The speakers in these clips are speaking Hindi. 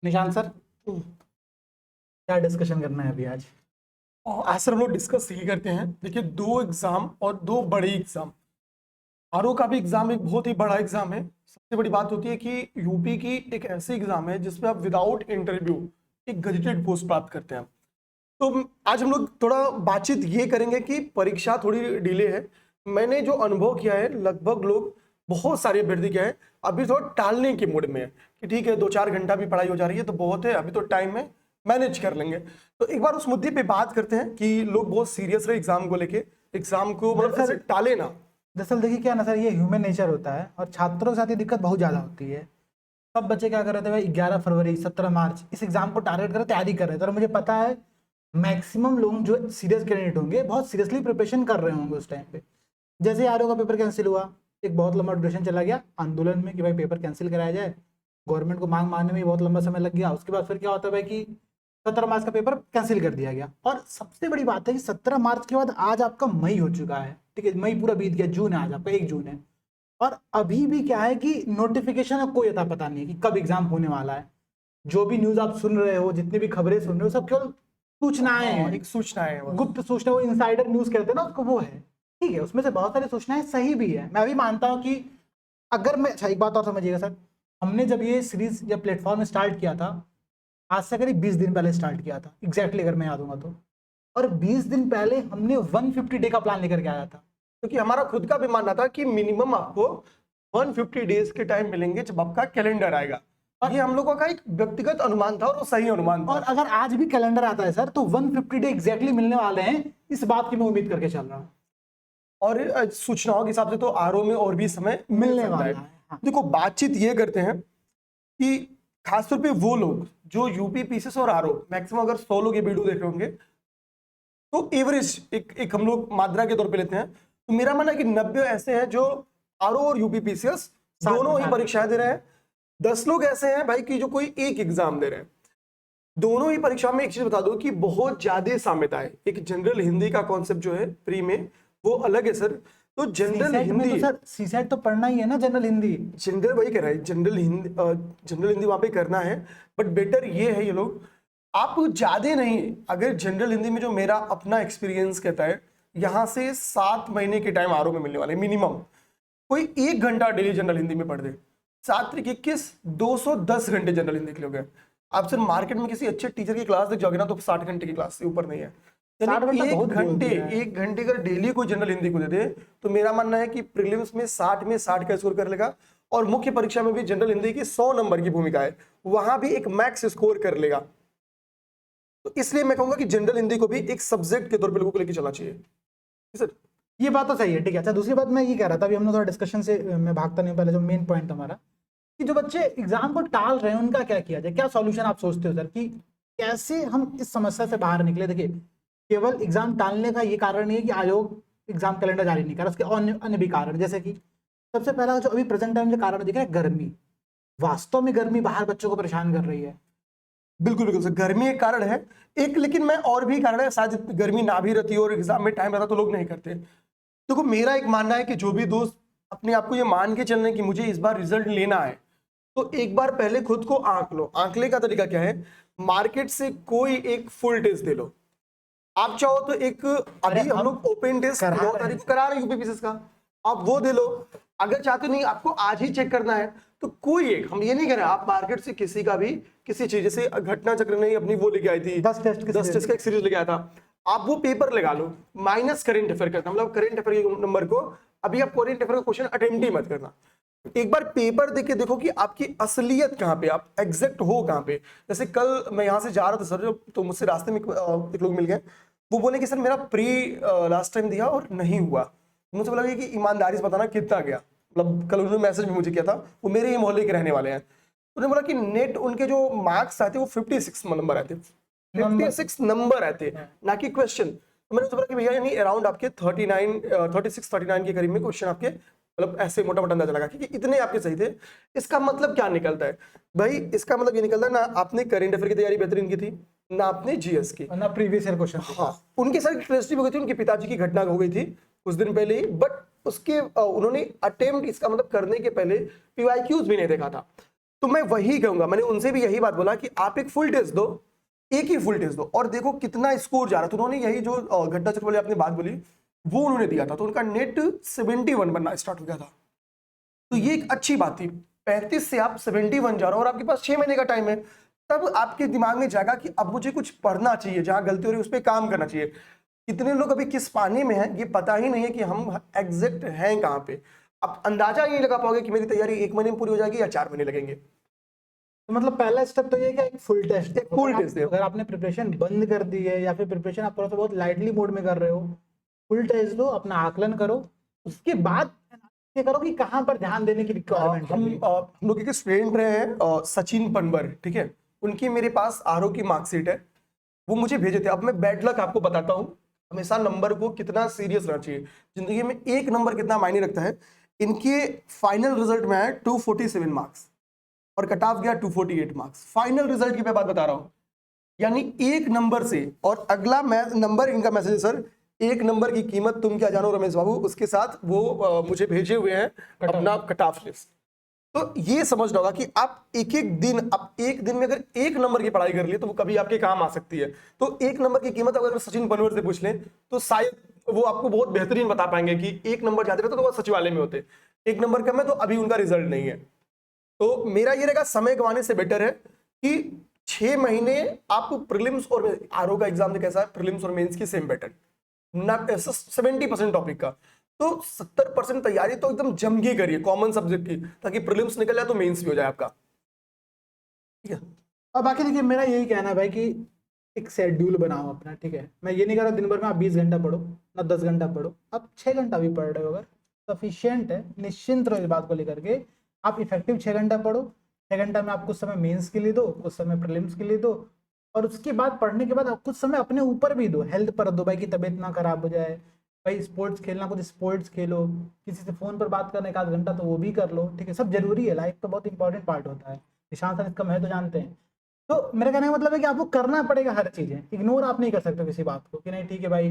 निशांत सर, क्या डिस्कशन करना है अभी आज? और आज सर हम लोग डिस्कस ये करते हैं। देखिए, दो एग्जाम और दो बड़े एग्जाम। आरओ का भी एग्जाम एक बहुत ही बड़ा एग्जाम है। सबसे बड़ी बात होती है कि यूपी की एक ऐसी एग्जाम है जिसमें आप विदाउट इंटरव्यू एक गजेटेड पोस्ट प्राप्त करते हैं। तो आज हम लोग थोड़ा बातचीत ये करेंगे कि परीक्षा थोड़ी डिले है। मैंने जो अनुभव किया है, लगभग लोग बहुत सारे अभ्यर्थी क्या है अभी थोड़ा टालने के मूड में है कि ठीक है 2-4 घंटा भी पढ़ाई हो जा रही है तो बहुत है, अभी तो टाइम है, मैनेज कर लेंगे। तो एक बार उस मुद्दे पे बात करते हैं कि लोग बहुत सीरियस रहे एग्जाम को लेके, एग्जाम को मतलब ऐसे टाले ना। दरअसल देखिए क्या ना सर, ये ह्यूमन नेचर होता है और छात्रों के साथ ये दिक्कत बहुत ज़्यादा होती है। सब बच्चे क्या कर रहे थे भाई, 11 फरवरी 17 मार्च इस एग्जाम को टारगेट कर तैयारी कर रहे थे। और मुझे पता है मैक्सिमम लोग जो सीरियस कैंडिडेट होंगे बहुत सीरियसली प्रिपरेशन कर रहे होंगे उस टाइम पे। जैसे आरओ का पेपर कैंसिल हुआ, एक बहुत लंबा ड्यूरेशन चला गया आंदोलन में कि भाई पेपर कैंसिल कराया जाए। गवर्नमेंट को मांग मानने में बहुत लंबा समय लग गया। उसके बाद फिर क्या होता है भाई कि 17 मार्च का पेपर कैंसिल कर दिया गया। और सबसे बड़ी बात है कि 17 मार्च के बाद आज आपका मई हो चुका है, ठीक है, मई पूरा बीत गया, जून है, आज आपका 1 जून है। और अभी भी क्या है कि नोटिफिकेशन का कोई अता पता नहीं है कि कब एग्जाम होने वाला है। जो भी न्यूज आप सुन रहे हो, जितनी भी खबरें सुन रहे हो, सब केवल सूचनाएं हैं, एक सूचना है, गुप्त सूचना, वो इनसाइडर न्यूज कहते हैं ना उसको, वो है। ठीक है, उसमें से बहुत सारी सूचनाएं सही भी है। मैं भी मानता हूँ कि अगर मैं, अच्छा एक बात और समझिएगा सर, हमने जब ये सीरीज या प्लेटफॉर्म स्टार्ट किया था, आज से करीब 20 दिन पहले स्टार्ट किया था एग्जैक्टली, अगर मैं याद होगा तो। और 20 दिन पहले हमने 150 डे का प्लान लेकर के आया था, क्योंकि हमारा खुद का भी मानना था कि मिनिमम आपको 150 डेज के टाइम मिलेंगे जब आपका कैलेंडर आएगा। और ये हम लोगों का एक व्यक्तिगत अनुमान था और वो सही अनुमान था। और अगर आज भी कैलेंडर आता है सर तो 150 डे एग्जैक्टली मिलने वाले हैं, इस बात की मैं उम्मीद करके चल रहा हूँ। और सूचनाओं के हिसाब से तो आरओ में और भी समय मिलने सकता वाला है। है, हाँ। देखो, बातचीत ये करते हैं कि खासतौर पे वो लोग जो यूपी पीसीएस और आरओ मैक्सिमम अगर 100 लोग ये वीडियो देख रहे होंगे तो एवरेज एक हम लोग मात्रा के तौर पे लेते हैं, तो मेरा मानना है कि 90 ऐसे हैं जो आरओ और यूपी पीसीएस दोनों ही परीक्षाएं दे रहे हैं। 10 लोग ऐसे हैं भाई कि जो कोई एक एग्जाम दे रहे हैं। दोनों ही परीक्षा में एक चीज बता दो कि बहुत ज्यादा साम्यता है। एक जनरल हिंदी का कॉन्सेप्ट जो है प्री में वो अलग है सर। तो जनरल हिंदी, तो सर सीसेट तो पढ़ना ही है ना, जनरल हिंदी। जनरल वही कह रहा है, जनरल हिंदी वहां पे करना है। बट बेटर ये है, ये लोग आप ज्यादा नहीं, अगर जनरल हिंदी में जो मेरा अपना एक्सपीरियंस कहता है, यहां से 7 महीने के टाइम आरओ में मिलने वाले मिनिमम। कोई 1 घंटा डेली जनरल हिंदी में पढ़ दे, 7×21 210 घंटे जनरल हिंदी के लिए हो गए। आप सर मार्केट में किसी अच्छे टीचर की क्लास देख जाओगे ना तो 60 घंटे की क्लास से ऊपर नहीं है। यानी 1 घंटे अगर डेली कोई जनरल हिंदी को दे दे तो मेरा मानना है कि प्रीलिम्स में 60 में 60 का स्कोर कर लेगा। और मुख्य परीक्षा में भी जनरल हिंदी की 100 नंबर की भूमिका है, वहां भी एक मैक्स स्कोर कर लेगा। तो इसलिए मैं कहूंगा कि जनरल हिंदी को भी एक सब्जेक्ट के तौर पर लोगों को लेकर चलना चाहिए सर। ये बात तो सही है, ठीक है। अच्छा, दूसरी बात मैं ये कह रहा था, अभी हम लोग थोड़ा डिस्कशन से मैं भागता नहीं, पहले जो मेन पॉइंट हमारा कि जो बच्चे एग्जाम को टाल रहे हैं उनका क्या किया जाए, क्या सॉल्यूशन आप सोचते हो सर कि कैसे हम इस समस्या से बाहर निकले? देखिए, केवल एग्जाम टालने का ये कारण नहीं है कि आयोग एग्जाम कैलेंडर जारी नहीं कर रहा, उसके अन्य भी कारण, जैसे कि सबसे पहला जो अभी प्रेजेंट टाइम जो कारण दिख रहा है, गर्मी। वास्तव में गर्मी बाहर बच्चों को परेशान कर रही है। बिल्कुल बिल्कुल सर, गर्मी एक कारण है एक, लेकिन मैं और भी कारण है, शायद गर्मी ना भी रहती और एग्जाम में टाइम रहता तो लोग नहीं करते। देखो, मेरा एक मानना है कि जो भी दोस्त अपने आप को ये मान के चल रहे हैं कि मुझे इस बार रिजल्ट लेना है, तो एक बार पहले खुद को आंक लो। आंकले का तरीका क्या है, मार्केट से कोई एक फुल टेस्ट दे लो। आप चाहो तो एक अभी हम लोग ओपन टेस्ट 9 तारीख को करा रहे हैं यूपीपीसीएस का, आप वो दे लो। अगर चाहते नहीं आपको आज ही चेक करना है तो कोई एक, हम ये नहीं कह रहे आप मार्केट से किसी का भी किसी चीज, जैसे घटना चक्र ने अपनी वो लेके आई थी 10 टेस्ट का एक सीरीज लेके आया था, आप वो पेपर लगा लो माइनस करेंट अफेयर करना, मतलब करेंट अफेयर के नंबर को अभी आप करेंट अफेयर का क्वेश्चन अटेम्प्ट ही मत करना। एक बार पेपर देख के देखो कि आपकी असलियत कहां पे, आप एग्जैक्ट हो कहां पे। जैसे कल मैं यहां से जा रहा था सर, तो मुझसे रास्ते में एक लोग मिल गए, वो बोले कि सर मेरा प्री लास्ट टाइम दिया और नहीं हुआ। मुझे बोला कि ईमानदारी से बताना कितना गया, मतलब कल उन्होंने मैसेज भी मुझे किया था, वो मेरे ही मोहल्ले के रहने वाले हैं। उन्होंने बोला कि नेट उनके जो मार्क्स आए थे वो 56 नंबर आए थे, 56 नंबर आए थे, ना कि क्वेश्चन। तो मैंने बोला कि भैया यानी अराउंड आपके 36-39 के करीब में क्वेश्चन आपके, मतलब ऐसे मोटा मोटा अंदाजा लगा कि इतने आपके सही थे। इसका मतलब क्या निकलता है भाई, इसका मतलब ये निकलता है ना आपने करेंट अफेयर की तैयारी बेहतरीन की थी, ना आपने जीएस की, ना प्रीवियस ईयर क्वेश्चन। हाँ, उनके साथ ट्रेजेडी हो गई थी, उनके पिताजी की घटना हो गई थी कुछ दिन पहले ही, बट उसके उन्होंने अटेम्प्ट, इसका मतलब करने के पहले पीवाईक्यूज भी नहीं देखा था। तो मैं वही कहूंगा, मैंने उनसे भी यही बात बोला कि आप एक फुल टेस्ट दो, एक ही फुल टेस्ट दो और देखो कितना स्कोर जा रहा है। तो उन्होंने यही जो घटना चक्र वाली आपने बात बोली वो उन्होंने दिया था, तो उनका नेट 71 बनना स्टार्ट हो गया था। तो ये एक अच्छी बात थी, 35 से आप 71 जा रहे हो और आपके पास 6 महीने का टाइम है। तब आपके दिमाग में जाएगा कि अब मुझे कुछ पढ़ना चाहिए, जहां गलती हो रही है उस पर काम करना चाहिए। कितने लोग अभी किस पानी में हैं ये पता ही नहीं है कि हम एग्जैक्ट हैं कहाँ पे। आप अंदाजा ये लगा पाओगे कि मेरी तैयारी 1 महीने में पूरी हो जाएगी या 4 महीने लगेंगे। तो मतलब पहला स्टेप तो ये है कि एक फुल टेस्ट, एक full test दे। अगर आपने प्रिपरेशन बंद कर दी है या फिर प्रिपरेशन आप थोड़ा सा बहुत लाइटली मोड में कर रहे हो, फुल टेस्ट दो, अपना आकलन करो, उसके बाद ये करो कि कहाँ पर ध्यान देने की रिक्वायरमेंट है। हम लोग एक स्टूडेंट रहे हैं सचिन पनवर, ठीक है, उनकी मेरे पास आरओ की मार्कशीट है, वो मुझे भेजे थे। अब मैं बैड लक आपको बताता हूँ, हमेशा नंबर को कितना सीरियस रहना चाहिए जिंदगी में, एक नंबर कितना मायने रखता है। इनके फाइनल रिजल्ट में है 247 मार्क्स और कट ऑफ गया 248 मार्क्स। फाइनल रिजल्ट की मैं बात बता रहा हूँ, यानी एक नंबर से। और अगला नंबर इनका मैसेज है, सर एक नंबर की कीमत तुम क्या जानो रमेश बाबू, उसके साथ वो मुझे भेजे हुए हैं अपना कट ऑफ लिस्ट। तो ये समझना होगा कि आप एक एक दिन में अगर एक नंबर की पढ़ाई कर लिए तो वो कभी आपके काम आ सकती है। तो एक नंबर की कीमत अगर सचिन पनवर से पूछ लें तो शायद वो आपको बहुत बेहतरीन बता पाएंगे कि एक नंबर ज्यादा रहता तो वो सचिवालय में होते, एक नंबर कम है तो अभी उनका रिजल्ट नहीं है। तो मेरा ये रहेगा, समय गंवाने से बेटर है कि 6 महीने आप प्रीलिम्स और आरओ का एग्जाम कैसा है, प्रीलिम्स और मेंस की सेम पैटर्न, ना 70% टॉपिक का, तो 70% तैयारी तो एकदम जम के करिए कॉमन सब्जेक्ट की, ताकि प्रीलिम्स निकल जाए तो मेंस भी हो जाए आपका, ठीक है। और बाकी देखिए मेरा यही कहना है भाई कि एक शेड्यूल बनाओ अपना, ठीक है। मैं ये नहीं कह रहा दिन भर में आप 20 घंटा पढ़ो ना 10 घंटा पढ़ो, आप 6 घंटा भी पढ़ रहे हो अगर सफिशियंट है, निश्चिंत रहो इस बात को लेकर के। आप इफेक्टिव 6 घंटा पढ़ो, 6 घंटा में आप कुछ समय मेंस के लिए दो, कुछ समय प्रीलिम्स के लिए दो, और उसके बाद पढ़ने के बाद आप कुछ समय अपने ऊपर भी दो, हेल्थ पर दो भाई कि तबीयत ना खराब हो जाए। भाई स्पोर्ट्स खेलना, कुछ स्पोर्ट्स खेलो, किसी से फोन पर बात करना 1 आध घंटा तो वो भी कर लो, ठीक है। सब जरूरी है, लाइफ का बहुत इंपॉर्टेंट पार्ट होता है। निशान सर इसका मैं तो जानते हैं। तो मेरा कहने का मतलब है कि आपको करना पड़ेगा हर चीजें, इग्नोर आप नहीं कर सकते किसी बात को कि नहीं ठीक है भाई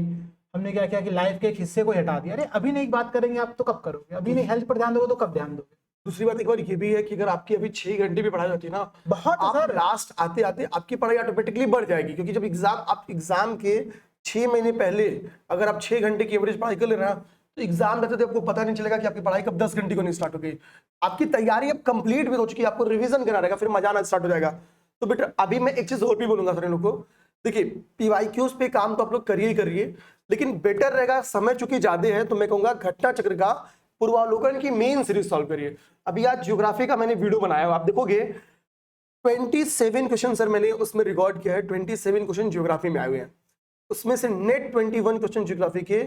हमने क्या किया कि लाइफ के एक हिस्से को हटा दिया। अरे अभी नहीं बात करेंगे आप तो कब करोगे, अभी नहीं हेल्थ पर ध्यान दोगे तो कब ध्यान दोगे। दूसरी बात एक बार ये भी है कि अगर आपकी अभी 6 घंटे भी पढ़ाई होती है ना, बहुत आप सर लास्ट आते आते आपकी पढ़ाई ऑटोमेटिकली बढ़ जाएगी, क्योंकि जब एग्जाम के 6 महीने पहले अगर आप 6 घंटे की एवरेज पढ़ाई कर ले रहे हैं तो एग्जाम रहते थे आपको पता नहीं चलेगा कि आपकी पढ़ाई कब 10 घंटे को नहीं स्टार्ट हो गई। आपकी तैयारी अब कंप्लीट भी हो चुकी है, आपको रिवीजन करना रहेगा, फिर मजा आना स्टार्ट हो जाएगा। तो बेटा अभी मैं एक चीज और भी बोलूंगा सर इन लोग को, देखिए पीवाईक्यूज पे काम तो आप लोग करिए, लेकिन बेटर रहेगा, समय चूंकि ज्यादा है तो मैं कहूंगा घटना चक्र का पूर्वावलोकन की मेन सीरीज सॉल्व करिए। अभी आज ज्योग्राफी का मैंने वीडियो बनाया है, आप देखोगे 27 क्वेश्चन सर मैंने उसमें रिकॉर्ड किया है, 27 क्वेश्चन ज्योग्राफी में आए हुए हैं, उसमें से नेट 21 क्वेश्चन ज्योग्राफी के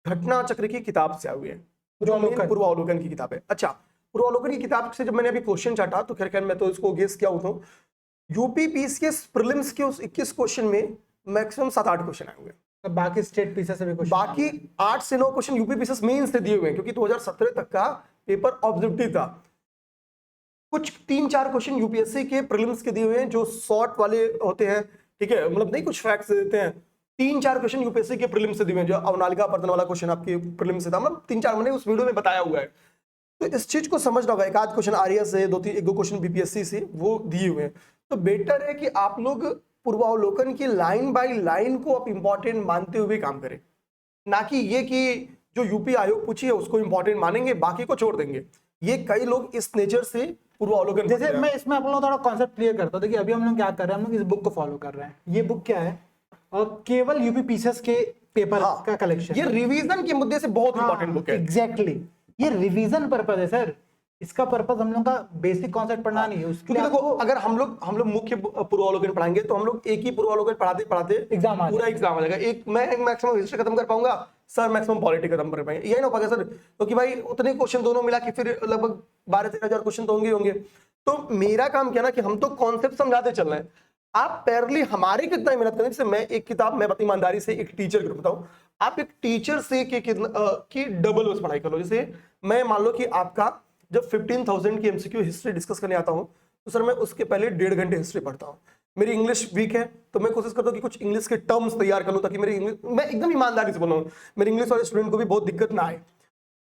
घटना चक्र की किताब से आए हुए हैं, पूर्वावलोकन की किताब है। अच्छा, पूर्वावलोकन की किताब से जब मैंने अभी क्वेश्चन चाटा तो खैर मैं तो इसको गेस किया हूं, यूपीपीसीएस प्रीलिम्स के उस 21 क्वेश्चन में मैक्सिमम 7-8 क्वेश्चन आए हुए हैं। बाकी स्टेट पीसेस से भी कुछ बाकी 8 से 9 क्वेश्चन यूपीपीसीएस मेंस से दिए हुए हैं, क्योंकि 2017 तक का पेपर ऑब्जेक्टिव था। कुछ 3-4 क्वेश्चन यूपीएससी के प्रीलिम्स के दिए हुए हैं जो शॉर्ट वाले होते हैं, ठीक है, मतलब नहीं कुछ फैक्ट्स देते हैं। 3-4 क्वेश्चन यूपीएससी के प्रीलिम्स से दिए हुए हैं, जो अवनालिका पर्तन वाला क्वेश्चन आपके प्रीलिम्स से था, मतलब 3-4 मैंने उस वीडियो में बताया हुआ है। तो इस चीज को समझना होगा, एक आध क्वेश्चन आरएएस से, 2-3 क्वेश्चन बीपीएससी से वो दिए हुए हैं। तो बेटर है कि आप लोग पूर्वावलोकन की लाइन बाय लाइन को आप इंपॉर्टेंट मानते हुए काम करें, ना कि ये कि जो यूपी आयोग पूछी है उसको इंपॉर्टेंट मानेंगे बाकी को छोड़ देंगे। ये कई लोग इस नेचर से पूर्वावलोकन, जैसे मैं इसमें आप लोगों को थोड़ा कॉन्सेप्ट क्लियर करता हूँ। देखिए अभी हम लोग क्या कर रहे हैं, हम लोग इस बुक को फॉलो कर रहे हैं। ये बुक क्या है, और केवल यूपीपीसीएस के पेपर का कलेक्शन, ये रिवीजन के मुद्दे से बहुत इंपॉर्टेंट बुक है। एग्जैक्टली, ये रिवीजन पर्पज है सर, इसका पर्पज हम लोग का बेसिक कॉन्सेप्ट पढ़ना नहीं है। उसके लिए देखो अगर हम लोग मुख्य पूर्वावलोकन पढ़ाएंगे तो हम लोग एक ही पूर्वावलोकन पढ़ाते पढ़ाते पूरा एग्जाम आ जाएगा। मैं मैक्सिमम हिस्ट्री खत्म कर पाऊंगा सर, मैक्सिमम पॉलिटी खत्म कर पाएंगे, यही ना हो पाएगा सर, क्योंकि भाई उतने क्वेश्चन दोनों मिला के फिर लगभग 12-13 हजार क्वेश्चन तो होंगे। तो मेरा काम क्या ना कि हम तो कॉन्सेप्ट समझाते चल रहे हैं, आप पैरेलली हमारे कितना मेहनत करें। जैसे मैं एक किताब, मैं ईमानदारी से एक टीचर को बताऊं, आप एक टीचर से की डबल उस पढ़ाई कर लो। जैसे मैं मान लो कि आपका जब 15,000 की एमसीक्यू हिस्ट्री डिस्कस करने आता हूं तो सर मैं उसके पहले 1.5 घंटे हिस्ट्री पढ़ता हूं। मेरी इंग्लिश वीक है तो मैं कोशिश करता हूं कि कुछ इंग्लिश के टर्म्स तैयार कर लूं, ताकि मेरी इंग्लिश, मैं एकदम ईमानदारी से बोल रहा हूं, मेरे इंग्लिश वाले स्टूडेंट को भी बहुत दिक्कत ना आए।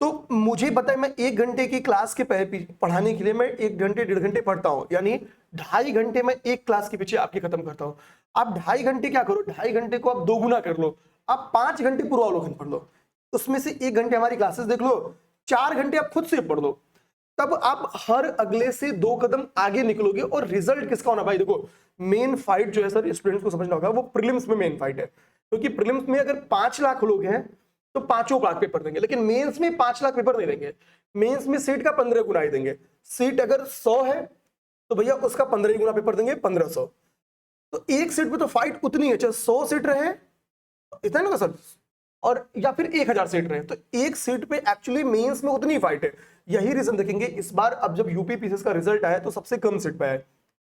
तो मुझे पता है मैं 1 घंटे की क्लास के पढ़ाने के लिए मैं 1 घंटे 1.5 घंटे पढ़ता हूँ, यानी 2.5 घंटे मैं एक क्लास के पीछे आपकी खत्म करता हूँ। आप 2.5 घंटे क्या करो, 2.5 घंटे को आप 2 गुना कर लो, आप 5 घंटे पूर्वावलोकन पढ़ लो, उसमें से 1 घंटे हमारी क्लासेस देख लो, 4 घंटे आप खुद से पढ़ लो, तब आप हर अगले से 2 कदम आगे निकलोगे। और रिजल्ट किसका होना भाई, देखो मेन फाइट जो है सर स्टूडेंट्स को समझना होगा, वो प्रीलिम्स में मेन फाइट है, क्योंकि प्रीलिम्स में अगर 5 लाख लोग हैं तो 5 लाख पेपर देंगे, लेकिन मेंस में 5 लाख पेपर नहीं देंगे, मेंस में सीट का 15 गुना ही देंगे। सीट अगर 100 है तो भैया उसका 15 गुना पेपर देंगे, 1500। तो एक सीट पे तो फाइट उतनी है, चाहे 100 सीट रहे इतना ना सर, और या फिर 1000 सीट रहे, तो एक सीट पे एक्चुअली मेंस में उतनी फाइट है। यही रीजन देखेंगे इस बार, अब जब यूपी पीसीएस का रिजल्ट आया तो सबसे कम सीट पे आया,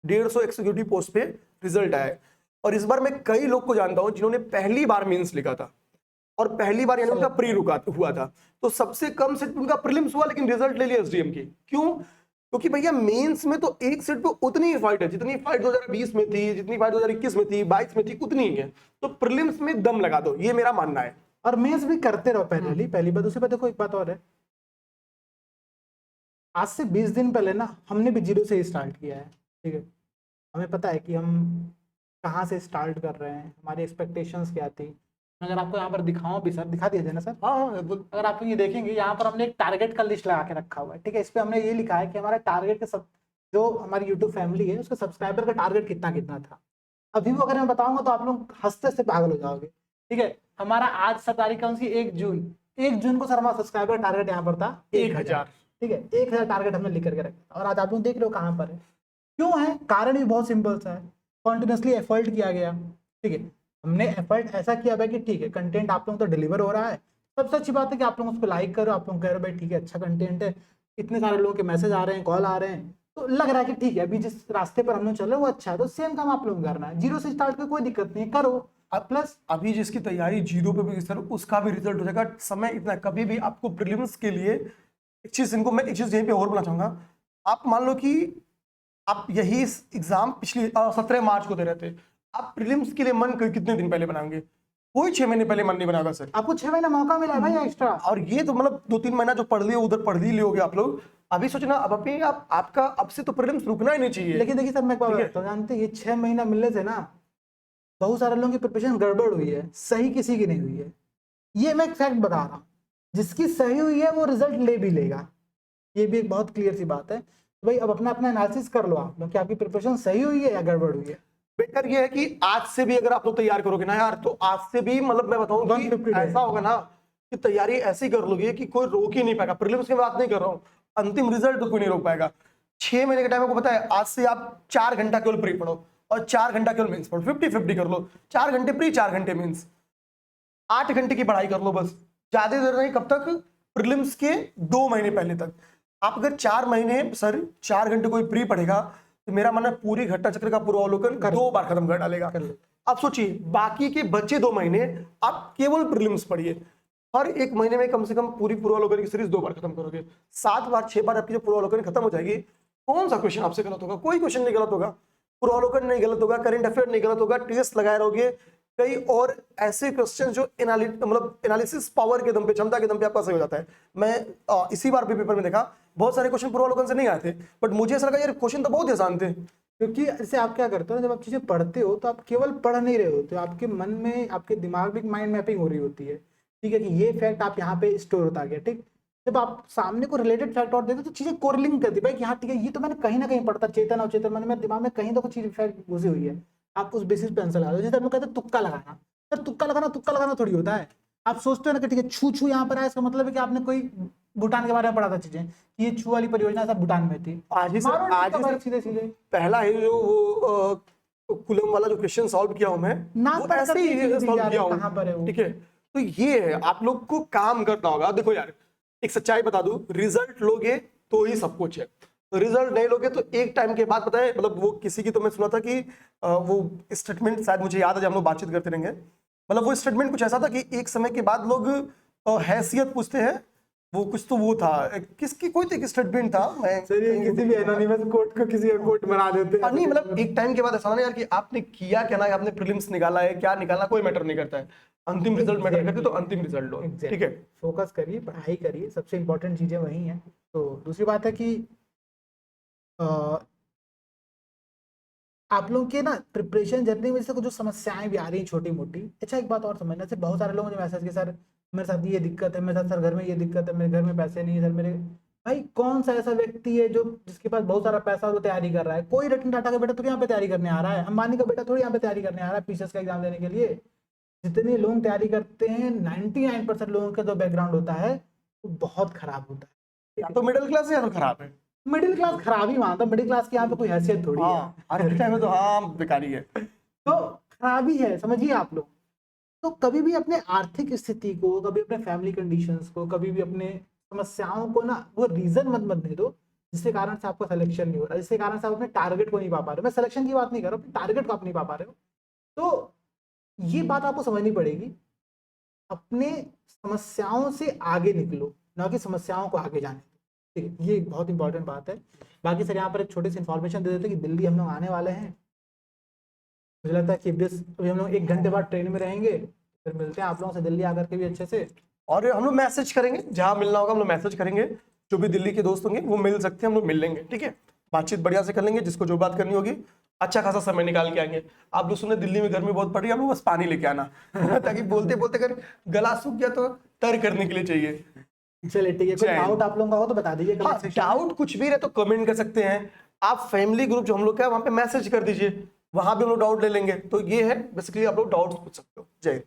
150 एग्जीक्यूटिव पोस्ट पे रिजल्ट आया। और इस बार मैं कई लोग को जानता हूं जिन्होंने पहली बार मेंस लिखा था और पहली बार यानी उनका प्री रुका हुआ था, तो सबसे कम सीट उनका प्रीलिम्स हुआ, लेकिन रिजल्ट ले लिया एसडीएम की। क्यों? क्योंकि भैया मेंस में तो एक सीट पे उतनी ही फाइट है, जितनी फाइट 2020 में थी, जितनी फाइट 2021 में थी, 22 में थी, उतनी ही है। तो प्रीलिम्स में दम लगा दो, ये मेरा मानना है। और मेंस भी करते रहो पहली बात। दूसरी बात देखो, एक बात और है, आज से 20 दिन पहले ना हमने भी जीरो से ही स्टार्ट किया है, ठीक है। हमें पता है कि हम कहाँ से स्टार्ट कर रहे हैं, हमारी एक्सपेक्टेशंस क्या थी। अगर आपको यहाँ पर दिखाऊं भी सर, दिखा दिया ना सर। हाँ, अगर आप ये देखेंगे यहाँ पर हमने एक टारगेट का लिस्ट लगा के रखा हुआ है, ठीक है। इस पे हमने ये लिखा है कि हमारा टारगेट के सब जो हमारी यूट्यूब फैमिली है उसका सब्सक्राइबर का टारगेट कितना कितना था। अभी वो अगर मैं बताऊंगा तो आप लोग हंसते से पागल हो जाओगे, ठीक है। हमारा आज सर तारीख कौन सी, 1 जून को सर हमारा सब्सक्राइबर टारगेट यहाँ पर था 1000, ठीक है। 1000 टारगेट हमने लिख करके रखा और आज आप लोग देख रहे हो कहाँ पर है। क्यों है? कारण भी बहुत सिंपल सा है, कॉन्टिन्यूसली एफर्ट किया गया, ठीक है। हमने एफर्ट ऐसा किया भाई कि ठीक है कंटेंट आप लोगों को तो डिलीवर हो रहा है। सबसे अच्छी बात है कि आप लोग उसको लाइक करो, आप लोग कह रहे हो भाई ठीक है अच्छा कंटेंट है, इतने सारे लोगों के मैसेज आ रहे हैं, कॉल आ रहे हैं, तो लग रहा है कि ठीक है अभी जिस रास्ते पर हम लोग चल रहे हैं वो अच्छा है। तो सेम काम आप लोग करना है, जीरो से स्टार्ट कर, कोई दिक्कत नहीं है, करो। अब प्लस अभी जिसकी तैयारी जीरो पे भी सर, उसका भी रिजल्ट हो जाएगा। समय इतना, कभी भी आपको प्रीलिम्स के लिए एक चीज, इनको मैं एक चीज यहीं पे और बोलना चाहूंगा। आप मान लो कि आप यही एग्जाम पिछली 17 मार्च को दे रहे थे, आप प्रीलिम्स के लिए मन कितने दिन पहले बनाएंगे? कोई 6 महीने पहले मन नहीं बनाएगा सर। आपको 6 महीना मौका मिला है भाई एक्स्ट्रा, और ये तो मतलब 2-3 महीना जो पढ़ लिए उधर पढ़ ही लियोगे आप लोग। अभी सोचना, अब अभी आपका अब से तो प्रीलिम्स रुकना ही नहीं चाहिए। लेकिन देखिए सर मैं क्या बताता हूँ, जानते हैं ये 6 महीना मिलने से ना बहुत सारे लोगों की प्रिपरेशन गड़बड़ हुई है, सही किसी की नहीं हुई है। ये मैं एक फैक्ट बता रहा हूँ, जिसकी सही हुई है वो रिजल्ट ले भी लेगा, ये भी एक बहुत क्लियर सी बात है। तो भाई अब अपना अपना एनालिसिस कर लो आप लोग कि आपकी प्रिपरेशन सही हुई है या गड़बड़ हुई है। बेटर ये है कि आज से भी अगर आप लोग तैयार करोगे ना यार, तो आज से भी मतलब मैं बताऊं कि 150 days। ऐसा होगा ना कि तैयारी ऐसी कर लोगे कि कोई रोक ही नहीं पाएगा। प्रीलिम्स की बात नहीं कर रहा हूँ, अंतिम रिजल्ट तो कोई नहीं रोक पाएगा। 6 महीने के टाइम आपको पता है, आज से आप 4 घंटा केवल प्री पढ़ो और 4 घंटा केवल मेंस पढ़ो, 50-50 कर लो। 4 घंटे प्री, 4 घंटे मेंस, 8 घंटे की पढ़ाई कर लो बस, ज्यादा देर नहीं। कब तक? प्रीलिम्स के 2 महीने पहले तक। आप अगर 4 महीने सर 4 घंटे कोई प्री पढ़ेगा तो मेरा मानना है पूरी घटना चक्र का पूर्वावलोकन 2 बार खत्म कर डालेगा। अब सोचिए बाकी के बचे 2 महीने आप केवल प्रीलिम्स पढ़िए, हर एक महीने में कम से कम पूरी पूर्वावलोकन की सीरीज 2 बार खत्म करोगे, 7 बार 6 बार आपकी जो पूर्वावलोकन खत्म हो जाएगी। कौन सा क्वेश्चन आपसे गलत होगा? कोई क्वेश्चन नहीं गलत होगा, पूर्वावलोकन नहीं गलत होगा, करंट अफेयर नहीं गलत होगा, टेस्ट लगाए रहोगे। कई और ऐसे क्वेश्चन जो मतलब एनालिसिस पावर के दम पे, क्षमता के दम पे आपका सही हो जाता है। मैं इसी बार भी पेपर में देखा बहुत सारे क्वेश्चन पूर्वावलोकन से नहीं आए थे, बट मुझे ऐसा लगा यार क्वेश्चन तो बहुत ही आसान थे। क्योंकि जैसे आप क्या करते हो, जब आप चीजें पढ़ते हो तो आप केवल पढ़ नहीं रहे होते हो, आपके मन में, आपके दिमाग में माइंड मैपिंग हो रही होती है, ठीक है, कि ये फैक्ट आप यहाँ पे स्टोर होता गया, ठीक। जब आप सामने को रिलेटेड फैक्ट और देते तो चीजें कोरिलिंग करती भाई कि हाँ ठीक है ये तो मैंने कहीं ना कहीं पढ़ता, चेतन और चेतन मन में दिमाग में कहीं तो कुछ चीज फैक्ट घुसी हुई है, आप उस बेसिस पे आंसर लगा दो। जैसे हम लोग कहते हैं तुक्का लगाना, सर तुक्का लगाना थोड़ी होता है। आप सोचते हो ना कि ठीक है छू छू यहाँ पर आया, इसका मतलब है कि आपने कोई भूटान के बारे में पढ़ा था चीजें कि ये छू वाली परियोजना सब भूटान में थी, आज ही सीधे सीधे पहला है जो वो कुलम वाला जो क्वेश्चन सॉल्व किया हूं मैं, ना वो पढ़ ऐसे करके ही चीजें दी सॉल्व जा रही किया है, हूं, कहाँ पर है वो। ठीक है। तो ये है, आप लोग को काम करना होगा। देखो यार एक सच्चाई बता दूं, रिजल्ट लोगे तो ही सब कुछ है, रिजल्ट नहीं लोगे तो एक टाइम के बाद, पता है मतलब वो किसी की तो मैं सुना था कि वो स्टेटमेंट शायद मुझे याद है, जब हम लोग बातचीत करते रहेंगे, मतलब वो स्टेटमेंट कुछ ऐसा था कि एक समय के बाद लोग हैसियत पूछते हैं, वो कुछ तो वो था, किसकी कोई तो एक स्टेटमेंट था, मैं सर ये किसी भी एनोनिमस कोट को किसी का कोट बना देते हैं। नहीं मतलब एक टाइम के बाद ऐसा ना यार कि आपने किया क्या ना, आपने प्रीलिम्स निकाला है क्या निकालना कोई मैटर नहीं करता है, अंतिम रिजल्ट मैटर करते तो अंतिम रिजल्ट लो, ठीक है। फोकस करिए, पढ़ाई करिए, सबसे इंपॉर्टेंट चीजें वही हैं। तो दूसरी बात है कि आप लोगों के ना प्रिपरेशन जर्नी में से कुछ जो समस्याएं भी आ रही हैं छोटी मोटी। अच्छा एक बात और समझना, से बहुत सारे लोग मुझे मैसेज के सर मेरे साथ ये दिक्कत है, मेरे साथ सर घर में ये दिक्कत है, मेरे घर में पैसे नहीं है सर मेरे। भाई कौन सा ऐसा व्यक्ति है जो जिसके पास बहुत सारा पैसा वो तैयारी कर रहा है? कोई रतन टाटा का बेटा तो यहाँ पे तैयारी करने आ रहा है, अंबानी का बेटा थोड़ी यहाँ पे तैयारी करने आ रहा है पीसीएस का एग्जाम देने के लिए। जितने लोग तैयारी करते हैं 99% लोगों का जो बैकग्राउंड होता है वो बहुत खराब होता है। या तो मिडिल क्लास या तो खराब है। मिडिल क्लास खराब ही मानता, मिडिल क्लास की यहाँ पे कोई हैसियत थोड़ी है। हाँ आज के टाइम में तो हाँ बेकारी है। तो खराबी है, समझिए आप लोग। तो कभी भी अपने आर्थिक स्थिति को, कभी अपने फैमिली कंडीशंस को, कभी भी अपने समस्याओं को ना वो रीजन मत दे दो जिसके कारण से आपका सिलेक्शन नहीं हो रहा, जिसके कारण से आप अपने टारगेट को नहीं पा पा रहे हो। मैं सिलेक्शन की बात नहीं कर रहा हूँ, अपने टारगेट को आप नहीं पा पा रहे हो। तो ये बात आपको समझनी पड़ेगी। अपने समस्याओं से आगे निकलो, ना कि समस्याओं को आगे जाने दो। ठीक है, ये एक बहुत इंपॉर्टेंट बात है। बाकी सर यहाँ पर एक छोटी सी इन्फॉर्मेशन दे देते कि दिल्ली हम लोग आने वाले हैं। मुझे लगता है कि अभी हम लोग 1 घंटे बाद ट्रेन में रहेंगे, फिर मिलते हैं आप लोगों से दिल्ली आकर के भी अच्छे से। और हम लोग मैसेज करेंगे, जहां मिलना होगा हम लोग मैसेज करेंगे, जो भी दिल्ली के दोस्त होंगे वो मिल सकते हैं, हम लोग मिल लेंगे, ठीक है। बातचीत बढ़िया से कर लेंगे, जिसको जो बात करनी होगी अच्छा खासा समय निकाल के आएंगे। आप लोग सुने दिल्ली में गर्मी बहुत पड़ रही है, आप लोग बस पानी लेके आना ताकि बोलते बोलते अगर गला सूख गया तो तर करने के लिए चाहिए। चलिए ठीक है, कोई डाउट आप लोगों का हो तो बता दीजिए। हाँ डाउट कुछ भी रहे तो कमेंट कर सकते हैं। आप फैमिली ग्रुप जो हम लोग का है वहां पे मैसेज कर दीजिए, वहां भी हम लोग डाउट ले लेंगे। तो ये है बेसिकली, आप लोग डाउट पूछ सकते हो। जय हिंद।